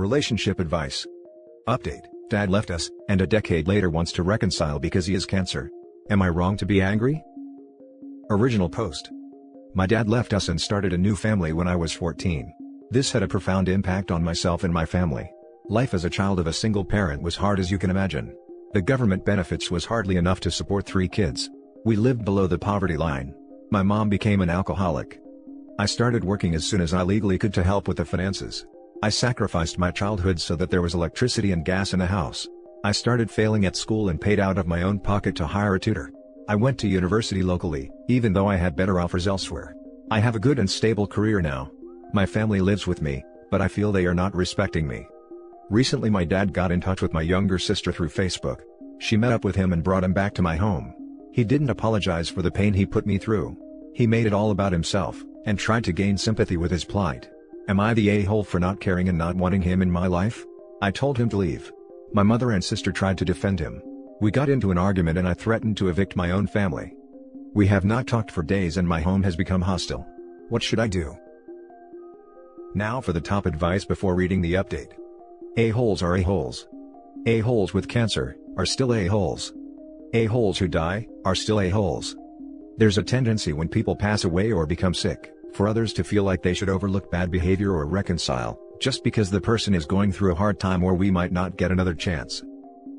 Relationship advice. Update: Dad left us, and a decade later wants to reconcile because he has cancer. Am I wrong to be angry? Original post. My dad left us and started a new family when I was 14. This had a profound impact on myself and my family. Life as a child of a single parent was hard, as you can imagine. The government benefits was hardly enough to support 3 kids. We lived below the poverty line. My mom became an alcoholic. I started working as soon as I legally could to help with the finances. I sacrificed my childhood so that there was electricity and gas in the house. I started failing at school and paid out of my own pocket to hire a tutor. I went to university locally, even though I had better offers elsewhere. I have a good and stable career now. My family lives with me, but I feel they are not respecting me. Recently my dad got in touch with my younger sister through Facebook. She met up with him and brought him back to my home. He didn't apologize for the pain he put me through. He made it all about himself, and tried to gain sympathy with his plight. Am I the a-hole for not caring and not wanting him in my life? I told him to leave. My mother and sister tried to defend him. We got into an argument and I threatened to evict my own family. We have not talked for days and my home has become hostile. What should I do? Now for the top advice before reading the update. A-holes are a-holes. A-holes with cancer are still a-holes. A-holes who die are still a-holes. There's a tendency when people pass away or become sick, for others to feel like they should overlook bad behavior or reconcile, just because the person is going through a hard time or we might not get another chance.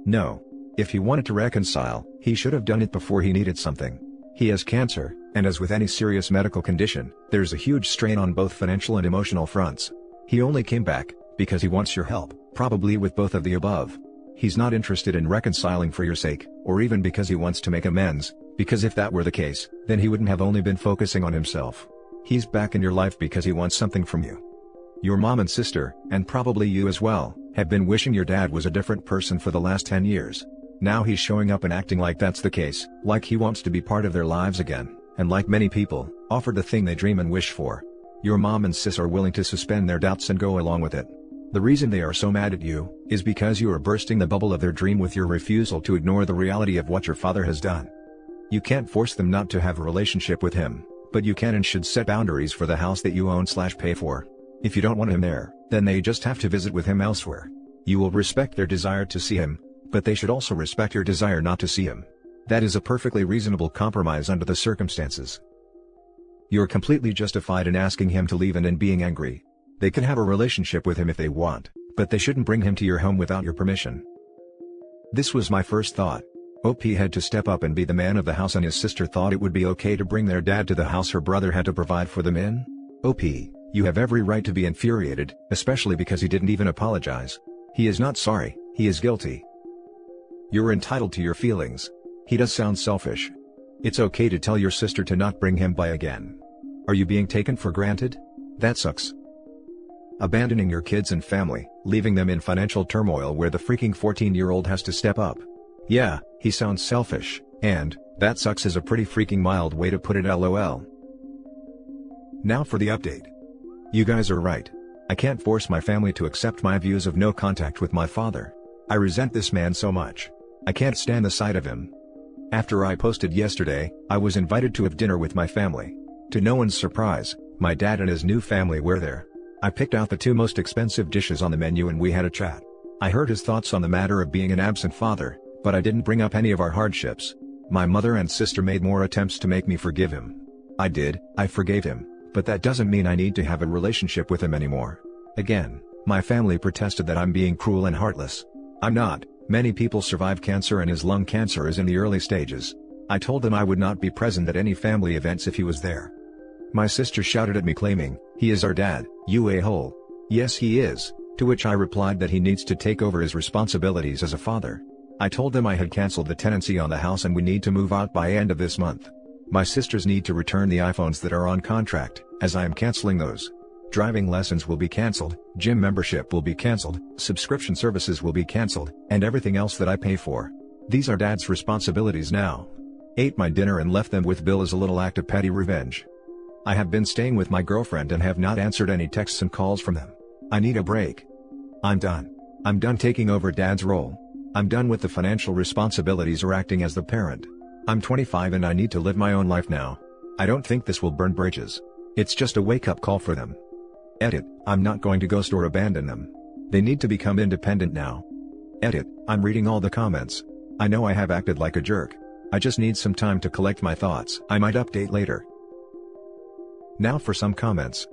No. If he wanted to reconcile, he should have done it before he needed something. He has cancer, and as with any serious medical condition, there's a huge strain on both financial and emotional fronts. He only came back because he wants your help, probably with both of the above. He's not interested in reconciling for your sake, or even because he wants to make amends, because if that were the case, then he wouldn't have only been focusing on himself. He's back in your life because he wants something from you. Your mom and sister, and probably you as well, have been wishing your dad was a different person for the last 10 years. Now he's showing up and acting like that's the case, like he wants to be part of their lives again, and like many people, offered the thing they dream and wish for. Your mom and sis are willing to suspend their doubts and go along with it. The reason they are so mad at you, is because you are bursting the bubble of their dream with your refusal to ignore the reality of what your father has done. You can't force them not to have a relationship with him, but you can and should set boundaries for the house that you own/pay for. If you don't want him there, then they just have to visit with him elsewhere. You will respect their desire to see him, but they should also respect your desire not to see him. That is a perfectly reasonable compromise under the circumstances. You're completely justified in asking him to leave and in being angry. They can have a relationship with him if they want, but they shouldn't bring him to your home without your permission. This was my first thought. OP had to step up and be the man of the house, and his sister thought it would be okay to bring their dad to the house her brother had to provide for them in? OP, you have every right to be infuriated, especially because he didn't even apologize. He is not sorry, he is guilty. You're entitled to your feelings. He does sound selfish. It's okay to tell your sister to not bring him by again. Are you being taken for granted? That sucks. Abandoning your kids and family, leaving them in financial turmoil where the freaking 14-year-old has to step up. Yeah, he sounds selfish, and that sucks is a pretty freaking mild way to put it, lol. Now for the update. You guys are right. I can't force my family to accept my views of no contact with my father. I resent this man so much. I can't stand the sight of him. After I posted yesterday, I was invited to have dinner with my family. To no one's surprise, my dad and his new family were there. I picked out the 2 most expensive dishes on the menu and we had a chat. I heard his thoughts on the matter of being an absent father, but I didn't bring up any of our hardships. My mother and sister made more attempts to make me forgive him. I forgave him, but that doesn't mean I need to have a relationship with him anymore. Again, my family protested that I'm being cruel and heartless. I'm not. Many people survive cancer and his lung cancer is in the early stages. I told them I would not be present at any family events if he was there. My sister shouted at me claiming, "He is our dad, you a-hole." Yes, he is, to which I replied that he needs to take over his responsibilities as a father. I told them I had cancelled the tenancy on the house and we need to move out by end of this month. My sisters need to return the iPhones that are on contract, as I am cancelling those. Driving lessons will be cancelled, gym membership will be cancelled, subscription services will be cancelled, and everything else that I pay for. These are dad's responsibilities now. Ate my dinner and left them with Bill as a little act of petty revenge. I have been staying with my girlfriend and have not answered any texts and calls from them. I need a break. I'm done. I'm done taking over dad's role. I'm done with the financial responsibilities or acting as the parent. I'm 25 and I need to live my own life now. I don't think this will burn bridges. It's just a wake-up call for them. Edit, I'm not going to ghost or abandon them. They need to become independent now. Edit, I'm reading all the comments. I know I have acted like a jerk. I just need some time to collect my thoughts. I might update later. Now for some comments.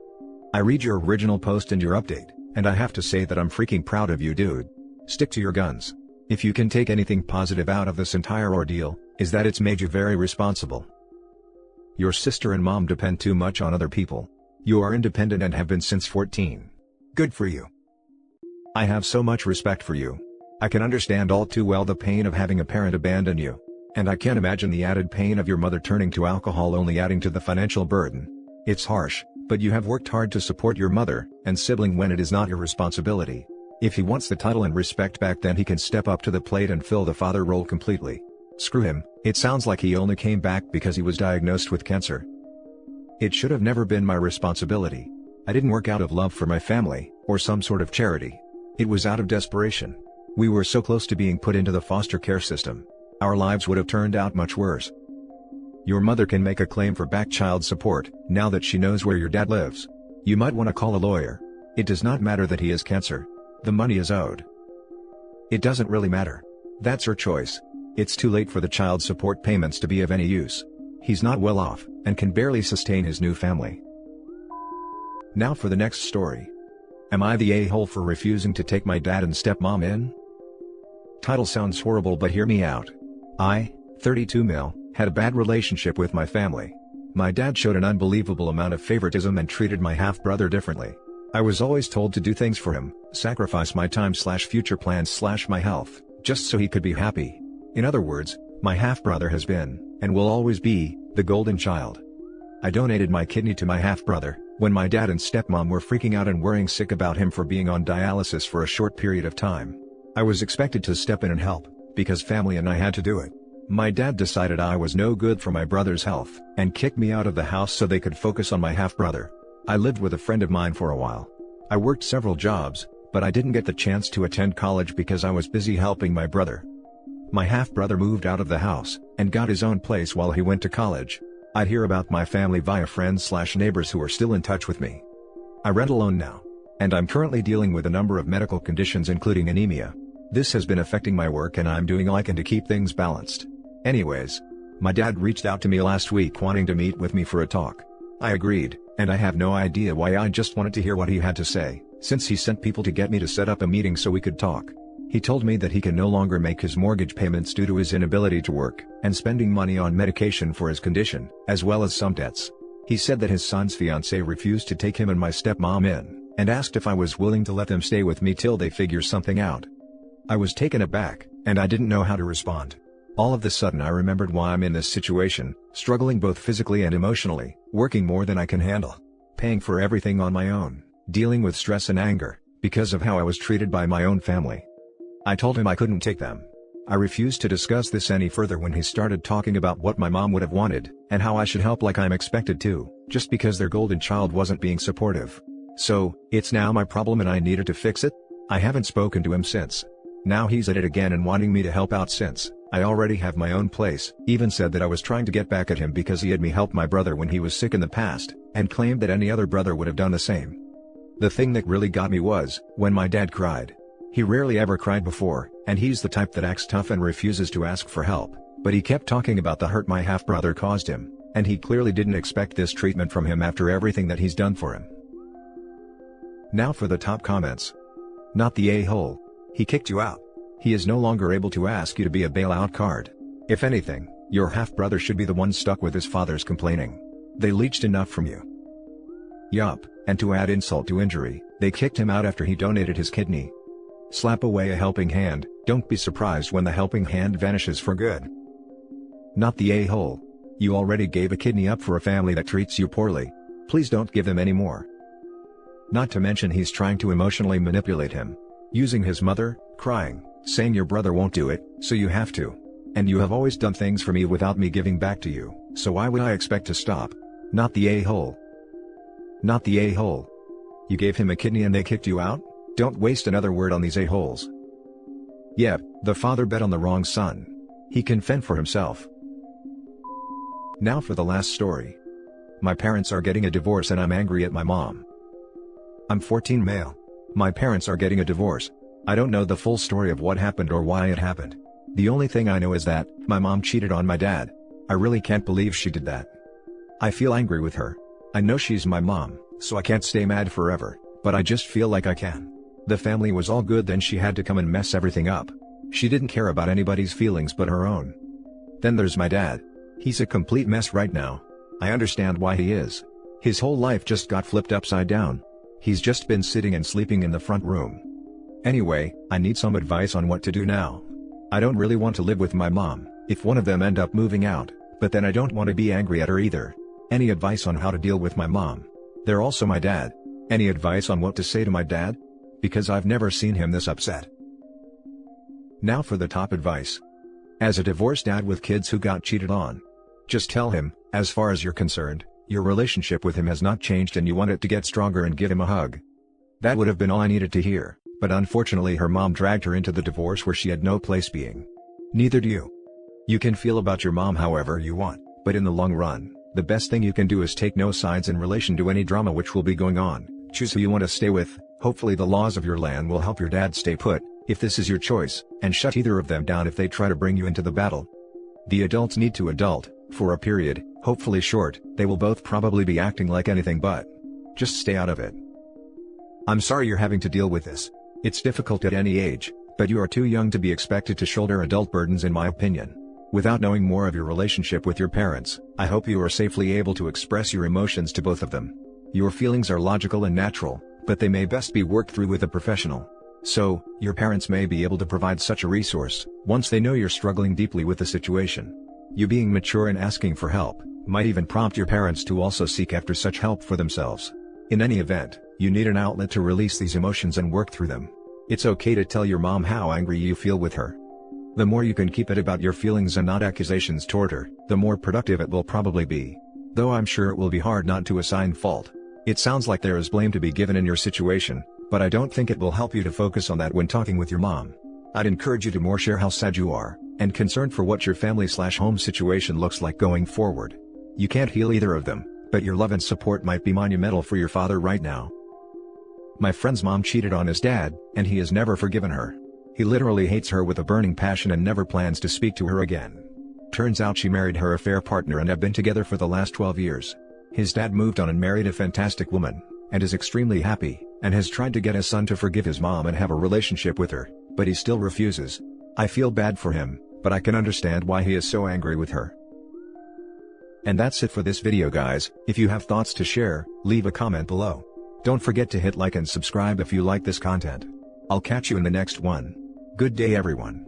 I read your original post and your update, and I have to say that I'm freaking proud of you, dude. Stick to your guns. If you can take anything positive out of this entire ordeal, is that it's made you very responsible. Your sister and mom depend too much on other people. You are independent and have been since 14. Good for you. I have so much respect for you. I can understand all too well the pain of having a parent abandon you. And I can't imagine the added pain of your mother turning to alcohol, only adding to the financial burden. It's harsh, but you have worked hard to support your mother and sibling when it is not your responsibility. If he wants the title and respect back, then he can step up to the plate and fill the father role completely. Screw him, it sounds like he only came back because he was diagnosed with cancer. It should have never been my responsibility. I didn't work out of love for my family, or some sort of charity. It was out of desperation. We were so close to being put into the foster care system. Our lives would have turned out much worse. Your mother can make a claim for back child support, now that she knows where your dad lives. You might want to call a lawyer. It does not matter that he has cancer. The money is owed. It doesn't really matter. That's her choice. It's too late for the child support payments to be of any use. He's not well off, and can barely sustain his new family. Now for the next story. Am I the a-hole for refusing to take my dad and stepmom in? Title sounds horrible, but hear me out. I, 32 mil, had a bad relationship with my family. My dad showed an unbelievable amount of favoritism and treated my half-brother differently. I was always told to do things for him, sacrifice my time/future plans/my health, just so he could be happy. In other words, my half-brother has been, and will always be, the golden child. I donated my kidney to my half-brother, when my dad and stepmom were freaking out and worrying sick about him for being on dialysis for a short period of time. I was expected to step in and help, because family and I had to do it. My dad decided I was no good for my brother's health, and kicked me out of the house so they could focus on my half-brother. I lived with a friend of mine for a while. I worked several jobs, but I didn't get the chance to attend college because I was busy helping my brother. My half-brother moved out of the house, and got his own place while he went to college. I'd hear about my family via friends/neighbors who are still in touch with me. I rent alone now. And I'm currently dealing with a number of medical conditions including anemia. This has been affecting my work and I'm doing all I can to keep things balanced. Anyways, my dad reached out to me last week wanting to meet with me for a talk. I agreed, and I have no idea why. I just wanted to hear what he had to say, since he sent people to get me to set up a meeting so we could talk. He told me that he can no longer make his mortgage payments due to his inability to work, and spending money on medication for his condition, as well as some debts. He said that his son's fiancée refused to take him and my stepmom in, and asked if I was willing to let them stay with me till they figure something out. I was taken aback, and I didn't know how to respond. All of a sudden I remembered why I'm in this situation, struggling both physically and emotionally, working more than I can handle, paying for everything on my own, dealing with stress and anger, because of how I was treated by my own family. I told him I couldn't take them. I refused to discuss this any further when he started talking about what my mom would have wanted, and how I should help like I'm expected to, just because their golden child wasn't being supportive. So, it's now my problem and I needed to fix it? I haven't spoken to him since. Now he's at it again and wanting me to help out since I already have my own place. Even said that I was trying to get back at him because he had me help my brother when he was sick in the past, and claimed that any other brother would have done the same. The thing that really got me was, when my dad cried. He rarely ever cried before, and he's the type that acts tough and refuses to ask for help, but he kept talking about the hurt my half-brother caused him, and he clearly didn't expect this treatment from him after everything that he's done for him. Now for the top comments. Not the a-hole. He kicked you out. He is no longer able to ask you to be a bailout card. If anything, your half-brother should be the one stuck with his father's complaining. They leached enough from you. Yup, and to add insult to injury, they kicked him out after he donated his kidney. Slap away a helping hand, don't be surprised when the helping hand vanishes for good. Not the a-hole. You already gave a kidney up for a family that treats you poorly. Please don't give them any more. Not to mention he's trying to emotionally manipulate him. Using his mother, crying, saying your brother won't do it, so you have to. And you have always done things for me without me giving back to you, so why would I expect to stop? Not the a-hole. Not the a-hole. You gave him a kidney and they kicked you out? Don't waste another word on these a-holes. Yep, the father bet on the wrong son. He can fend for himself. Now for the last story. My parents are getting a divorce and I'm angry at my mom. I'm 14 male. My parents are getting a divorce. I don't know the full story of what happened or why it happened. The only thing I know is that my mom cheated on my dad. I really can't believe she did that. I feel angry with her. I know she's my mom, so I can't stay mad forever, but I just feel like I can. The family was all good, then she had to come and mess everything up. She didn't care about anybody's feelings but her own. Then there's my dad. He's a complete mess right now. I understand why he is. His whole life just got flipped upside down. He's just been sitting and sleeping in the front room. Anyway, I need some advice on what to do now. I don't really want to live with my mom, if one of them end up moving out, but then I don't want to be angry at her either. Any advice on how to deal with my mom? They're also my dad. Any advice on what to say to my dad? Because I've never seen him this upset. Now for the top advice. As a divorced dad with kids who got cheated on, just tell him, as far as you're concerned, your relationship with him has not changed and you want it to get stronger, and give him a hug. That would have been all I needed to hear, but unfortunately her mom dragged her into the divorce where she had no place being. Neither do you. You can feel about your mom however you want, but in the long run, the best thing you can do is take no sides in relation to any drama which will be going on. Choose who you want to stay with. Hopefully the laws of your land will help your dad stay put, if this is your choice, and shut either of them down if they try to bring you into the battle. The adults need to adult, for a period, hopefully short. They will both probably be acting like anything but. Just stay out of it. I'm sorry you're having to deal with this. It's difficult at any age, but you are too young to be expected to shoulder adult burdens in my opinion. Without knowing more of your relationship with your parents, I hope you are safely able to express your emotions to both of them. Your feelings are logical and natural, but they may best be worked through with a professional. So, your parents may be able to provide such a resource, once they know you're struggling deeply with the situation. You being mature and asking for help, might even prompt your parents to also seek after such help for themselves. In any event, you need an outlet to release these emotions and work through them. It's okay to tell your mom how angry you feel with her. The more you can keep it about your feelings and not accusations toward her, the more productive it will probably be. Though I'm sure it will be hard not to assign fault. It sounds like there is blame to be given in your situation, but I don't think it will help you to focus on that when talking with your mom. I'd encourage you to more share how sad you are, and concerned for what your family/home situation looks like going forward. You can't heal either of them, but your love and support might be monumental for your father right now. My friend's mom cheated on his dad, and he has never forgiven her. He literally hates her with a burning passion and never plans to speak to her again. Turns out she married her affair partner and have been together for the last 12 years. His dad moved on and married a fantastic woman, and is extremely happy, and has tried to get his son to forgive his mom and have a relationship with her, but he still refuses. I feel bad for him, but I can understand why he is so angry with her. And that's it for this video guys. If you have thoughts to share, leave a comment below. Don't forget to hit like and subscribe if you like this content. I'll catch you in the next one. Good day everyone.